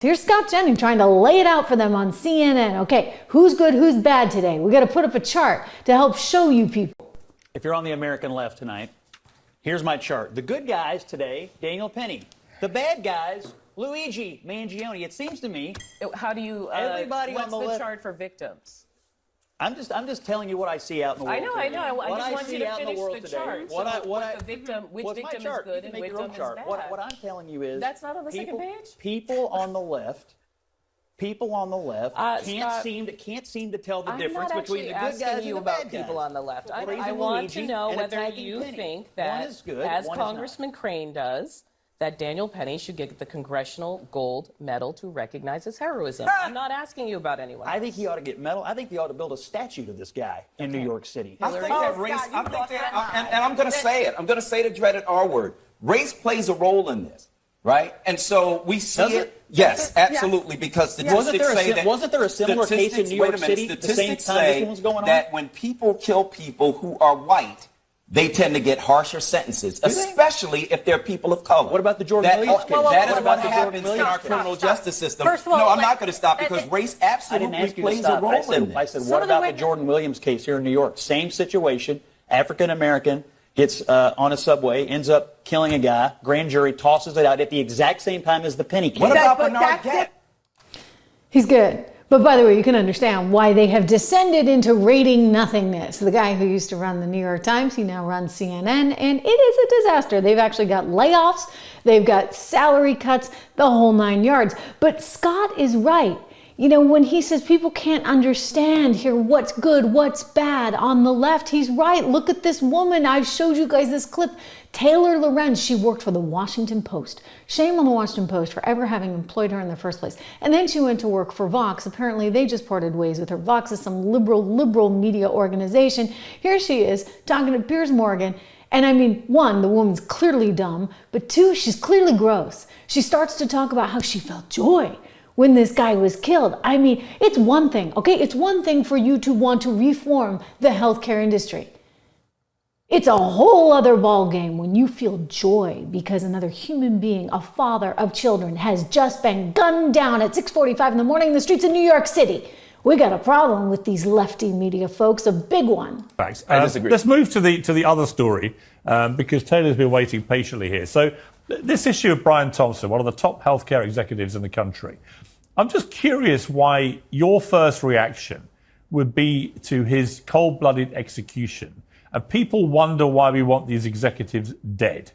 Here's Scott Jennings trying to lay it out for them on CNN. Okay, who's good, who's bad today? We got to put up a chart to help show you people. If you're on the American left tonight, here's my chart. The good guys today, Daniel Penny. The bad guys, Luigi Mangione. It seems to me. How do you? Everybody what's on the left, chart for victims? I'm just telling you what I see out in the world. I know. What I just want you to finish the today. chart. Which victim is good and which victim is bad. What I'm telling you is that's not on the second page. People on the left can't seem to tell the difference between the good guys and the bad guys. People on the left. I want to know whether you think that, as Congressman Crane does, that Daniel Penny should get the Congressional Gold Medal to recognize his heroism. I'm not asking you about anyone else. I think he ought to get medal. I think they ought to build a statue to this guy in New York City. I think that race, and I'm going to say it. I'm going to say the dreaded R word. Race plays a role in this, right? And so we see it. Yes, absolutely, because statistics say that. Wasn't there a similar case in New York City at the same time this one was going on? That when people kill people who are white, they tend to get harsher sentences, especially if they're people of color. What about the Jordan Williams case? That is what happens in our criminal justice system. First of all, no, I'm not going to stop because race absolutely plays a role in this. I said, what about the Jordan Williams case here in New York? Same situation, African American, gets on a subway, ends up killing a guy, grand jury tosses it out at the exact same time as the Penny case. What about Bernard Gett? He's good. But by the way, you can understand why they have descended into rating nothingness. The guy who used to run the New York Times, he now runs CNN, and it is a disaster. They've actually got layoffs, they've got salary cuts, the whole 9 yards. But Scott is right. You know, when he says people can't understand here what's good, what's bad on the left, he's right. Look at this woman. I showed you guys this clip. Taylor Lorenz, she worked for the Washington Post. Shame on the Washington Post for ever having employed her in the first place. And then she went to work for Vox. Apparently, they just parted ways with her. Vox is some liberal media organization. Here she is talking to Piers Morgan. And I mean, one, the woman's clearly dumb, but two, she's clearly gross. She starts to talk about how she felt joy when this guy was killed. I mean, it's one thing, okay? It's one thing for you to want to reform the healthcare industry. It's a whole other ballgame when you feel joy because another human being, a father of children, has just been gunned down at 6:45 in the morning in the streets of New York City. We got a problem with these lefty media folks, a big one. Thanks. Let's move to the other story because Taylor's been waiting patiently here. So this issue of Brian Thompson, one of the top healthcare executives in the country, I'm just curious why your first reaction would be to his cold-blooded execution. And people wonder why we want these executives dead.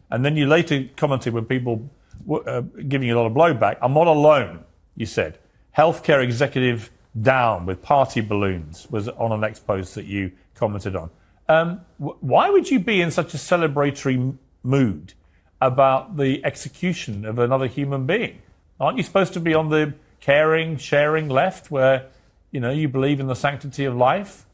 And then you later commented when people were giving you a lot of blowback, I'm not alone, you said. Healthcare executive down with party balloons was on a next post that you commented on. Why would you be in such a celebratory mood about the execution of another human being? Aren't you supposed to be on the caring, sharing left where, you know, you believe in the sanctity of life?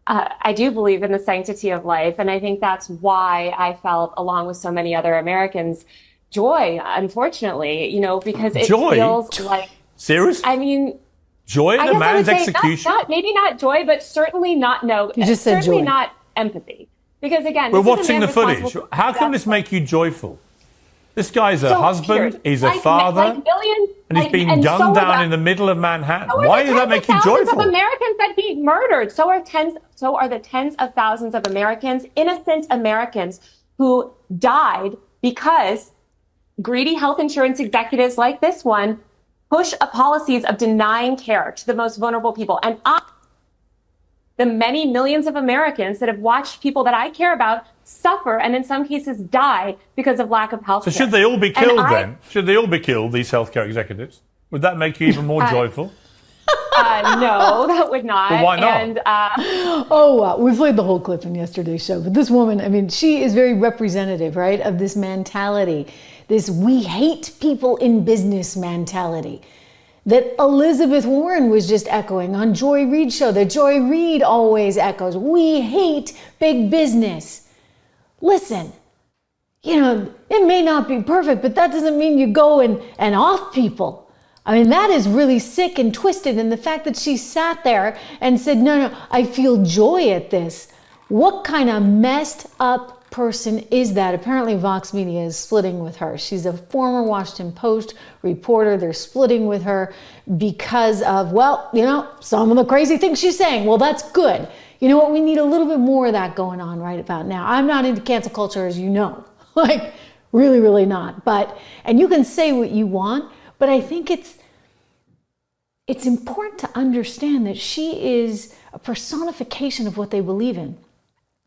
I do believe in the sanctity of life, and I think that's why I felt, along with so many other Americans, joy, unfortunately, you know, because it feels like... Serious? I mean... Joy in a man's execution? Maybe not joy, but certainly not, certainly not empathy. Because again, we're watching the footage. How can this make you joyful? This guy's a husband, he's a father, and he's being gunned down in the middle of Manhattan. Why does that make you joyful? Of Americans that he murdered. So are the tens of thousands of Americans, innocent Americans, who died because greedy health insurance executives like this one push policies of denying care to the most vulnerable people. And the many millions of Americans that have watched people that I care about suffer and in some cases die because of lack of health care. So should they all be killed then? Should they all be killed, these healthcare executives? Would that make you even more joyful? No, that would not. But why not? And, we played the whole clip in yesterday's show, but this woman, I mean, she is very representative, right, of this mentality, this we hate people in business mentality that Elizabeth Warren was just echoing on Joy Reid's show, that Joy Reid always echoes. We hate big business. Listen, you know, it may not be perfect, but that doesn't mean you go and off people. I mean, that is really sick and twisted. And the fact that she sat there and said, no, I feel joy at this. What kind of messed up person is that? Apparently Vox Media is splitting with her. She's a former Washington Post reporter. They're splitting with her because of, well, you know, some of the crazy things she's saying. Well, that's good. You know what? We need a little bit more of that going on right about now. I'm not into cancel culture, as you know. Like, really, really not. But, and you can say what you want, but I think it's important to understand that she is a personification of what they believe in.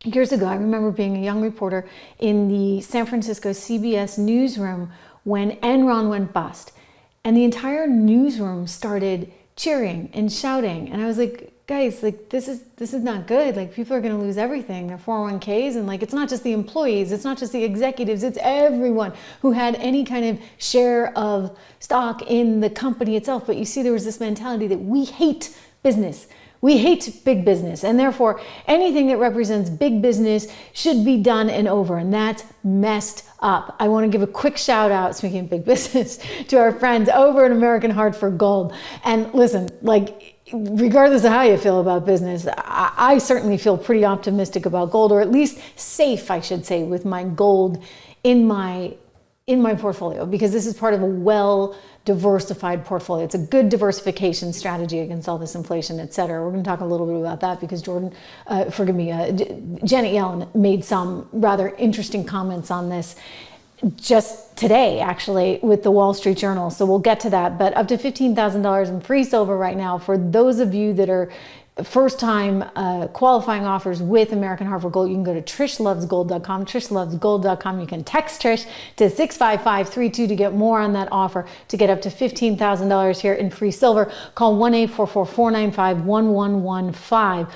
Years ago, I remember being a young reporter in the San Francisco CBS newsroom when Enron went bust. And the entire newsroom started cheering and shouting. And I was like, guys, like this is not good. Like people are going to lose everything, their 401ks. And like, it's not just the employees, it's not just the executives, it's everyone who had any kind of share of stock in the company itself. But you see, there was this mentality that we hate business. We hate big business, and therefore anything that represents big business should be done and over, and that's messed up. I want to give a quick shout out, speaking of big business, to our friends over at American Heart for Gold. And listen, like, regardless of how you feel about business, I certainly feel pretty optimistic about gold, or at least safe, I should say, with my gold in my portfolio, because this is part of a well-diversified portfolio. It's a good diversification strategy against all this inflation, et cetera. We're going to talk a little bit about that because Janet Yellen made some rather interesting comments on this just today, actually, with the Wall Street Journal. So we'll get to that. But up to $15,000 in free silver right now for those of you that are first-time qualifying offers with American Heart for Gold. You can go to trishlovesgold.com, trishlovesgold.com. You can text Trish to 65532 to get more on that offer, to get up to $15,000 here in free silver. Call 1-844-495-1115.